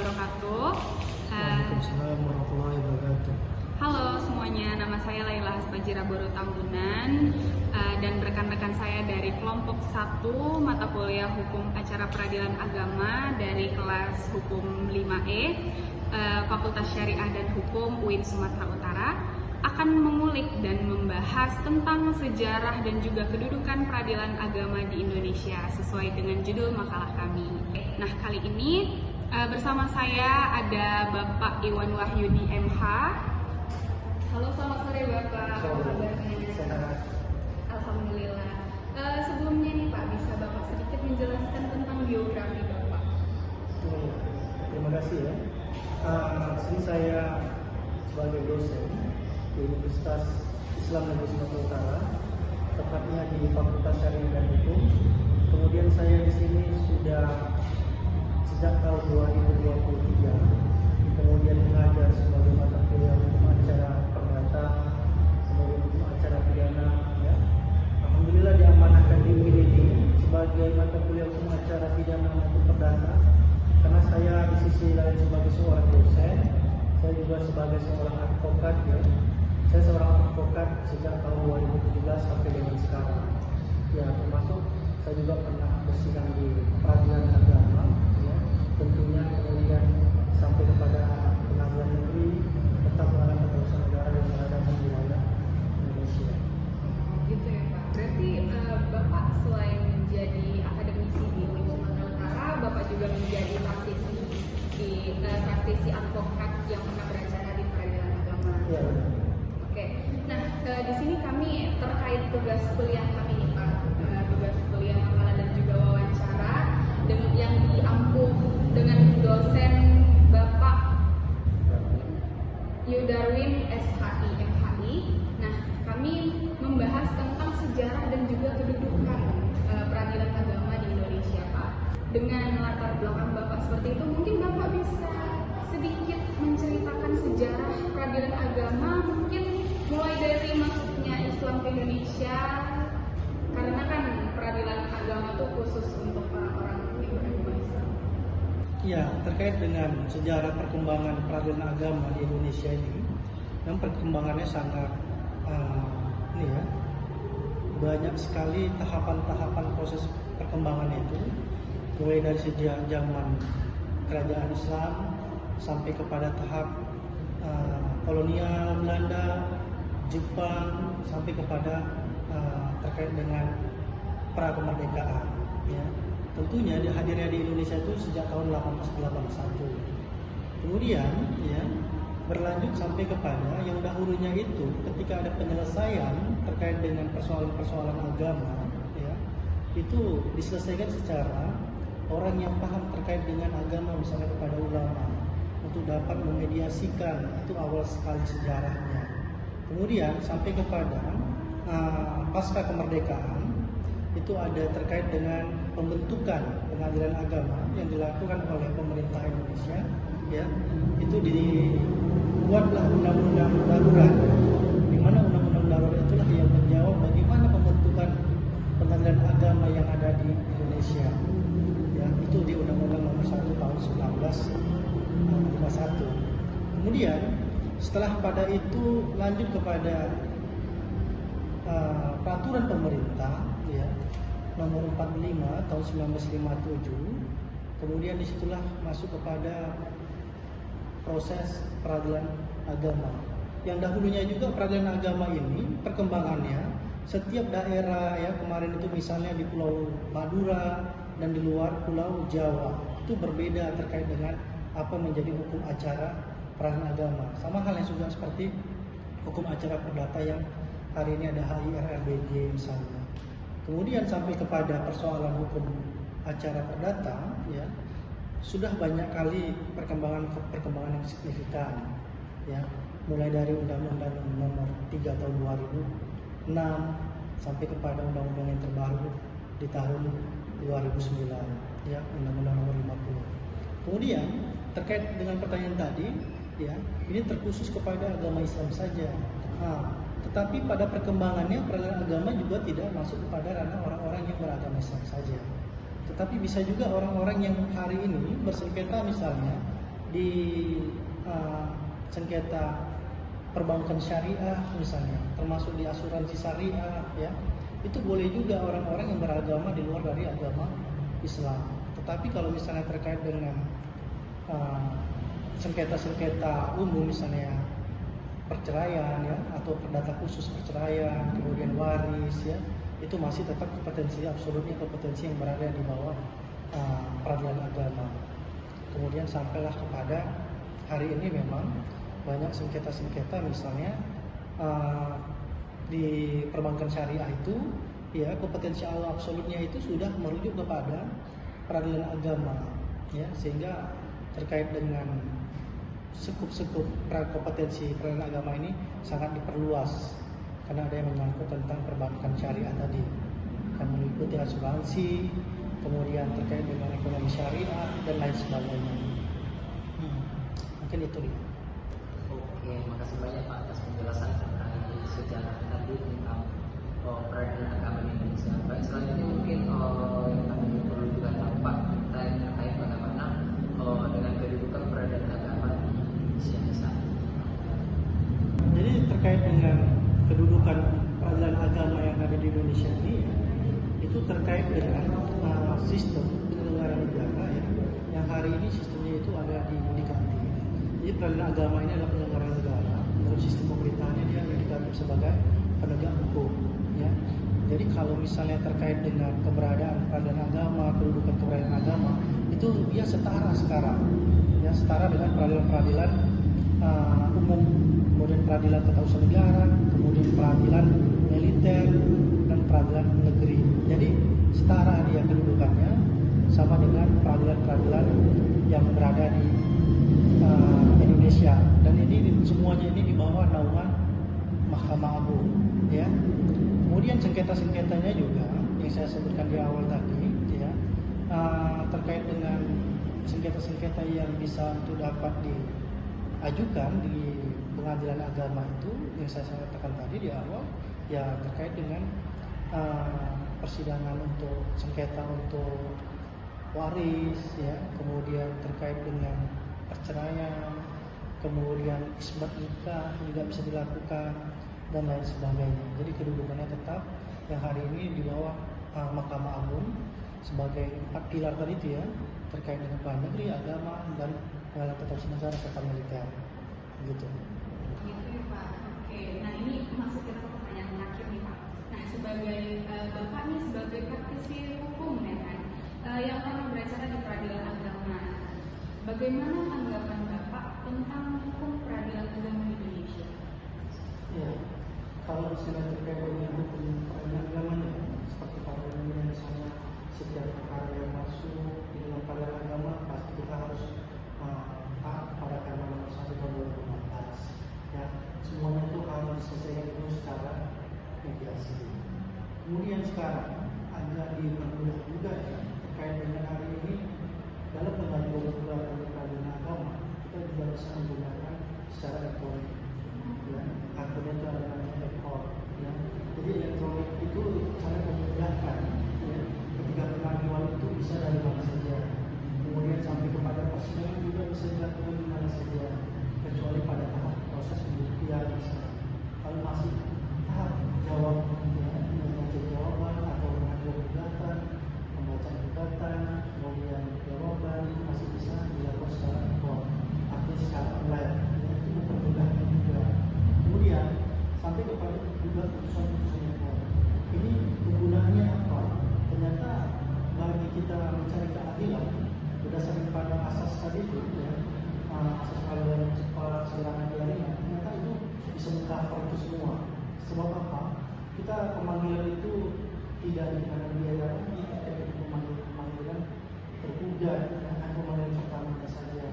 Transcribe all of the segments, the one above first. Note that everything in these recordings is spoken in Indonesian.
wabarakatuh. Waalaikumsalam warahmatullahi wabarakatuh. Halo semuanya, nama saya Laila Hasbajira Boru Tambunan dan rekan-rekan saya dari kelompok 1 mata kuliah Hukum Acara Peradilan Agama dari kelas Hukum 5E Fakultas Syariah dan Hukum UIN Sumatera Utara akan mengulik dan membahas tentang sejarah dan juga kedudukan peradilan agama di Indonesia sesuai dengan judul makalah kami. Nah, kali ini bersama saya ada Bapak Iwan Wahyudi MH. Halo, selamat sore Bapak. Apa kabarnya? Alhamdulillah. Sebelumnya nih Pak, bisa Bapak sedikit menjelaskan tentang biografi Bapak? Terima kasih ya. Sini saya sebagai dosen di Universitas Islam Negeri Sumatera Utara, tepatnya di Fakultas Syariah dan Hukum. Kemudian saya di sini sudah sejak tahun 2023, kemudian mengajar sebagai mata kuliah hukum acara perdata, kemudian hukum acara pidana. Ya. Alhamdulillah diamanahkan di UIN ini sebagai mata kuliah hukum acara pidana maupun perdata, karena saya di sisi lain sebagai seorang dosen, saya juga sebagai seorang advokat. Ya. Saya seorang advokat sejak tahun 2017 sampai dengan sekarang. Ya, termasuk saya juga pernah bersidang di peradilan agama, ya, tentunya kemudian sampai kepada pengadilan negeri tentang pengadilan tata usaha negara dan peradaban wilayah Indonesia. Gitu ya Pak. Berarti Bapak selain menjadi akademisi di UIN Sumatera Utara, Bapak juga menjadi praktisi advokat yang pernah beracara di peradilan agama. Ya, benar. Oke. Nah, di sini kami terkait tugas kuliah kami nih Pak, tugas kuliah makalah dan juga wawancara yang diampu dengan dosen Bapak Yudarwin SHI MHI. Nah, kami membahas tentang sejarah dan juga kedudukan peradilan agama di Indonesia, Pak. Dengan latar belakang Bapak seperti itu, mungkin Bapak bisa sedikit menceritakan sejarah peradilan agama, mungkin mulai dari masuknya Islam ke Indonesia, karena kan peradilan agama itu khusus untuk orang-orang yang beragama Islam. Ya, terkait dengan sejarah perkembangan peradilan agama di Indonesia ini, yang perkembangannya sangat banyak sekali tahapan-tahapan proses perkembangan itu, mulai dari sejak zaman kerajaan Islam sampai kepada tahap kolonial Belanda, Jepang, sampai kepada terkait dengan pra kemerdekaan. Ya. Tentunya hadirnya di Indonesia itu sejak tahun 1881. Kemudian ya berlanjut sampai kepada yang dahulunya itu ketika ada penyelesaian terkait dengan persoalan-persoalan agama, ya, itu diselesaikan secara orang yang paham terkait dengan agama, misalnya kepada ulama, untuk dapat memediasikan. Itu awal sekali sejarahnya. Kemudian sampai kepada pasca kemerdekaan itu ada terkait dengan pembentukan pengadilan agama yang dilakukan oleh pemerintah Indonesia. Ya, itu dibuatlah undang-undang darurat, di mana undang-undang darurat itulah yang menjawab bagaimana pembentukan pengadilan agama yang ada di Indonesia. Ya, itu di Undang-Undang Nomor 1 Tahun 1951. Kemudian setelah pada itu lanjut kepada peraturan pemerintah, ya, Nomor 45 Tahun 1957. Kemudian disitulah masuk kepada proses peradilan agama. Yang dahulunya juga peradilan agama ini perkembangannya setiap daerah, ya, kemarin itu misalnya di Pulau Madura dan di luar Pulau Jawa itu berbeda terkait dengan apa menjadi hukum acara peradilan agama. Sama halnya juga seperti hukum acara perdata yang hari ini ada HIRRBJ misalnya. Kemudian sampai kepada persoalan hukum acara perdata, ya, sudah banyak kali perkembangan yang signifikan, ya, mulai dari Undang-Undang Nomor 3 Tahun 2006 sampai kepada undang-undang yang terbaru di tahun 2009, ya, Undang-Undang Nomor 50. Kemudian terkait dengan pertanyaan tadi, ya, ini terkhusus kepada agama Islam saja. Tetapi pada perkembangannya peradilan agama juga tidak masuk kepada ranah orang-orang yang beragama Islam saja. Tetapi bisa juga orang-orang yang hari ini bersengketa misalnya di sengketa perbankan syariah misalnya, termasuk di asuransi syariah ya, itu boleh juga orang-orang yang beragama di luar dari agama Islam. Tetapi kalau misalnya terkait dengan sengketa-sengketa umum misalnya perceraian ya, atau perdata khusus perceraian, kemudian waris ya, itu masih tetap kompetensi absolutnya, kompetensi yang berada di bawah peradilan agama. Kemudian sampailah kepada hari ini memang banyak sengketa-sengketa misalnya di perbankan syariah itu ya, kompetensi absolutnya itu sudah merujuk kepada peradilan agama ya, sehingga terkait dengan sekup-sekup kompetensi peradilan agama ini sangat diperluas karena ada yang menyangkut tentang perbankan syariah tadi, yang mengikuti asuransi, kemudian terkait dengan ekonomi syariah dan lain sebagainya. Mungkin itu dia. Oke, makasih banyak Pak atas penjelasan terkait sejarah tadi tentang peradilan agama di Indonesia. Baik, selanjutnya mungkin yang kami perlu juga tahu Pak terkait bagaimana dengan kedudukan peradilan agama di Indonesia saat ini. Jadi terkait dengan kedudukan peradilan agama yang ada di Indonesia ini, itu terkait dengan sistem penyelenggaraan negara ya, yang hari ini sistemnya itu ada di yudikatif. Jadi peradilan agama ini adalah penyelenggara negara, menurut sistem pemerintahannya dia yudikatif sebagai penegak hukum ya. Jadi kalau misalnya terkait dengan keberadaan peradilan agama, kedudukan peradilan agama, itu dia setara sekarang ya, setara dengan peradilan-peradilan umum, kemudian peradilan tata usaha negara, kemudian peradilan militer dan peradilan negeri. Jadi setara dia kedudukannya sama dengan peradilan-peradilan yang berada di Indonesia, dan ini semuanya ini di bawah naungan Mahkamah Agung ya. Kemudian sengketa-sengketanya juga yang saya sebutkan di awal tadi ya, terkait dengan sengketa-sengketa yang bisa untuk dapat diajukan di pengadilan agama itu yang saya katakan tadi di awal ya, terkait dengan persidangan untuk sengketa untuk waris ya, kemudian terkait dengan perceraian, kemudian isbat nikah juga bisa dilakukan dan lain sebagainya. Jadi kedudukannya tetap yang hari ini di bawah Mahkamah Agung sebagai 4 pilar tadi itu ya, terkait dengan pengadilan negeri, agama dan pengadilan tata usaha negara serta militer. Gitu. Gitu ya Pak. Oke, nah ini masuk kita ke pertanyaan terakhir nih Pak. Nah sebagai Bapak nih sebagai praktisi hukum ya kan, yang pernah beracara di peradilan agama, bagaimana tanggapan Bapak tentang hukum peradilan agama di Indonesia? Ya, kalau misalnya terkait dengan hukum peradilan agamanya, seperti peradilan ini misalnya setiap perkara yang masuk di dalam peradilan agama pasti kita harus taat pada Undang-Undang 1 tahun 2014. Ya, semuanya itu harus diselesaikan dulu secara mediasi. Kemudian sekarang agak dipermudah juga ya, terkait dengan hari ini dalam pengajuan peradilan agama kita juga bisa menggunakan secara elektronik. Ya, akunnya itu ada namanya e-court. Ya. Jadi elektronik itu sangat memudahkan. Ya. Ketika pengajuan itu bisa dari mana saja. Kemudian sampai kepada persidangan juga bisa dilakukan di mana saja, kecuali pada tahap proses pembuktian misalnya. Kalau masih tahap jawab, ya, membaca jawaban atau mengajukan gugatan, membaca gugatan, kemudian jawaban itu masih bisa dilakukan secara e-court atau secara online. Ya, itu mempermudahkan juga. Kemudian sampai kepada juga putusan-putusan yang lain. Ini kegunaannya apa? Ternyata bagi kita mencari keadilan berdasarkan pada asas tadi itu ya, asas keadilan cepat, segera adilnya, ternyata itu bisa mengcover itu semua. Sebab apa? Kita pemanggilan itu tidak dikenakan biaya lagi, kita pemanggilan tergugat, hanya pemanggilan pertama saja.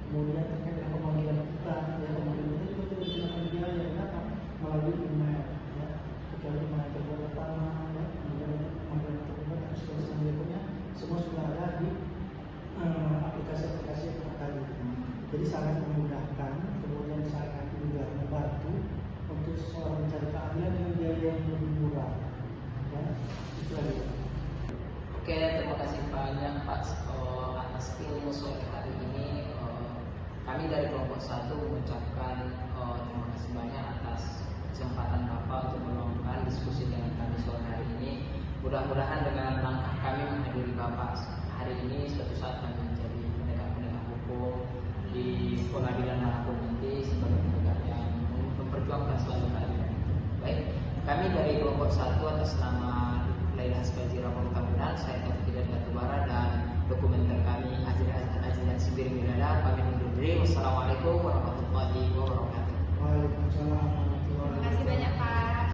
Kemudian terkait dengan pemanggilan kita, ya pemanggilan kita juga tidak dikenakan biaya, kenapa? Melalui email, ya, kecuali email kedua pertama, ya, kemudian pemanggilan kedua, terus selanjutnya semua sudah ada di aplikasi-aplikasi yang tadi. Jadi sangat memudahkan, kemudian sangat juga membantu untuk seseorang mencari keadilan dengan biaya yang lebih murah. Ya, itu aja. Oke, terima kasih banyak Pak atas ilmu sore hari ini. kelompok 1 mengucapkan terima kasih banyak atas kesempatan Bapak untuk meluangkan diskusi dengan kami sore hari ini. Mudah-mudahan dengan langkah kami menghadiri Bapak hari ini, suatu saat kami menjadi penegak-penegak hukum di pengadilan manapun nanti sebagai penegak yang memperjuangkan selalu keadilan. Baik, kami dari kelompok 1 atas nama Laila Hasbajira Borotamunan Tambunan, saya Taufik Hidayat Batubara dan dokumenter kami Azilan Sibiring Milada pamit undur diri. Wassalamualaikum warahmatullahi wabarakatuh. Waalaikumsalam.